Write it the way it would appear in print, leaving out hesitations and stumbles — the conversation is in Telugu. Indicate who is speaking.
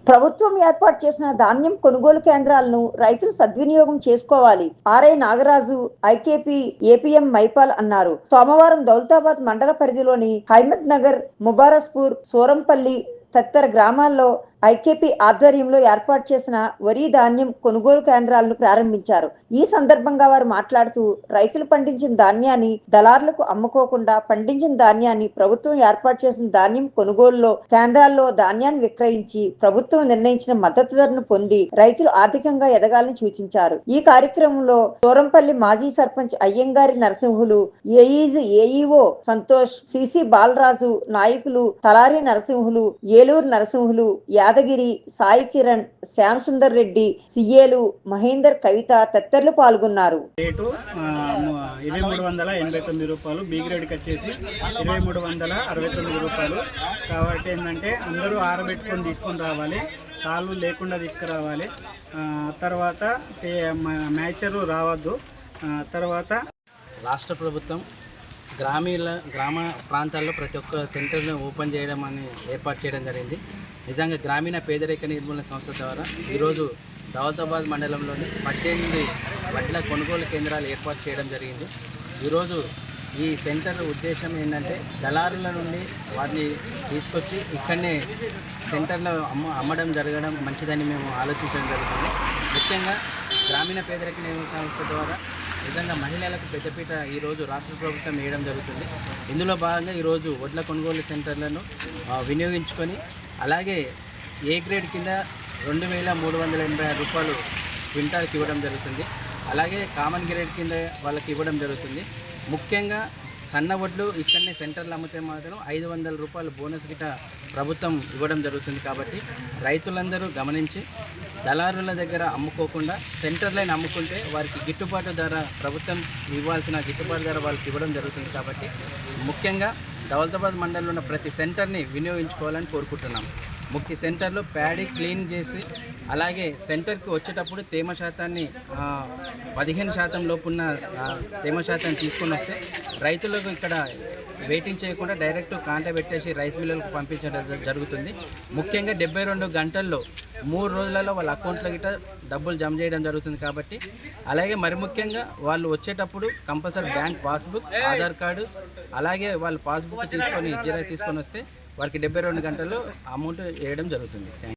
Speaker 1: ప్రభుత్వం ఏర్పాటు చేసిన ధాన్యం కొనుగోలు కేంద్రాలను రైతులు సద్వినియోగం చేసుకోవాలి. RI Nagaraju, IKP APM Maipal అన్నారు. సోమవారం దౌలతాబాద్ మండల పరిధిలోని హైమద్ నగర్, ముబారస్పూర్, సూరంపల్లి తదితర గ్రామాల్లో ఐకేపీ ఆధ్వర్యంలో ఏర్పాటు చేసిన వరి ధాన్యం కొనుగోలు కేంద్రాలను ప్రారంభించారు. ఈ సందర్భంగా వారు మాట్లాడుతూ రైతులు పండించిన ధాన్యాన్ని దళారులకు అమ్ముకోకుండా పండించిన ధాన్యాన్ని ప్రభుత్వం ఏర్పాటు చేసిన ధాన్యం కొనుగోలులో కేంద్రాల్లో ధాన్యాన్ని విక్రయించి ప్రభుత్వం నిర్ణయించిన మద్దతు ధరను పొంది రైతులు ఆర్థికంగా ఎదగాలని సూచించారు. ఈ కార్యక్రమంలో సూరంపల్లి మాజీ సర్పంచ్ అయ్యంగారి నరసింహులు, ఏఈఓ సంతోష్, సిసి బాలరాజు, నాయకులు తలారి నరసింహులు, ఏలూరు నరసింహులు, యాదగిరి, సాయి కిరణ్, శ్యామ్ సుందర్ రెడ్డి, సిఏలు మహేందర్, కవిత తదితరులు పాల్గొన్నారు.
Speaker 2: రేటు 2389 రూపాయలు, బి గ్రేడ్కి వచ్చేసి 2369 రూపాయలు. కాబట్టి ఏంటంటే అందరూ ఆరబెట్టుకొని తీసుకొని రావాలి, తాళ్ళు లేకుండా తీసుకురావాలి. తర్వాత మ్యాచరు రావద్దు. తర్వాత
Speaker 3: రాష్ట్ర ప్రభుత్వం గ్రామ ప్రాంతాల్లో ప్రతి ఒక్క సెంటర్ను ఓపెన్ చేయడం అని ఏర్పాటు చేయడం జరిగింది. నిజంగా గ్రామీణ పేదరిక నిర్మూలన సంస్థ ద్వారా ఈరోజు దౌలతాబాద్ మండలంలోని 18 వడ్ల కొనుగోలు కేంద్రాలు ఏర్పాటు చేయడం జరిగింది. ఈరోజు ఈ సెంటర్ ఉద్దేశం ఏంటంటే దళారుల నుండి వాటిని తీసుకొచ్చి ఇక్కడనే సెంటర్లో అమ్మడం జరగడం మంచిదని మేము ఆలోచించడం జరుగుతుంది. ముఖ్యంగా గ్రామీణ పేదరిక నిర్మూలన సంస్థ ద్వారా నిజంగా మహిళలకు పెద్దపీట ఈరోజు రాష్ట్ర ప్రభుత్వం వేయడం జరుగుతుంది. ఇందులో భాగంగా ఈరోజు వడ్ల కొనుగోలు సెంటర్లను వినియోగించుకొని అలాగే ఏ గ్రేడ్ కింద 2386 రూపాయలు క్వింటాల్కి ఇవ్వడం జరుగుతుంది. అలాగే కామన్ గ్రేడ్ కింద వాళ్ళకి ఇవ్వడం జరుగుతుంది. ముఖ్యంగా సన్న వడ్లు ఇక్కడనే సెంటర్లు అమ్మితే మాత్రం 500 రూపాయలు బోనస్ గిట ప్రభుత్వం ఇవ్వడం జరుగుతుంది. కాబట్టి రైతులందరూ గమనించి దళారుల దగ్గర అమ్ముకోకుండా సెంటర్లైన అమ్ముకుంటే వారికి గిట్టుబాటు ధర, ప్రభుత్వం ఇవ్వాల్సిన గిట్టుబాటు ధర వాళ్ళకి ఇవ్వడం జరుగుతుంది. కాబట్టి ముఖ్యంగా దౌలతాబాద్ మండలంలో ఉన్న ప్రతి సెంటర్ని వినియోగించుకోవాలని కోరుకుంటున్నాం. ముఖ్య సెంటర్లో ప్యాడీ క్లీన్ చేసి అలాగే సెంటర్కి వచ్చేటప్పుడు తేమ శాతాన్ని 15% లోపున్న తేమ శాతాన్ని తీసుకొని వస్తే రైతులకు ఇక్కడ వెయిటింగ్ చేయకుండా డైరెక్ట్ కాంటా పెట్టేసి రైస్ మిల్లులకు పంపించడం జరుగుతుంది. ముఖ్యంగా 72 గంటల్లో 3 రోజులలో వాళ్ళ అకౌంట్లో గిట్ట డబ్బులు జమ చేయడం జరుగుతుంది. కాబట్టి అలాగే మరి ముఖ్యంగా వాళ్ళు వచ్చేటప్పుడు compulsory bank passbook, Aadhaar card, అలాగే వాళ్ళు పాస్బుక్ తీసుకొని జిరాక్స్ తీసుకొని వస్తే వారికి 72 గంటల్లో అమౌంట్ వేయడం జరుగుతుంది.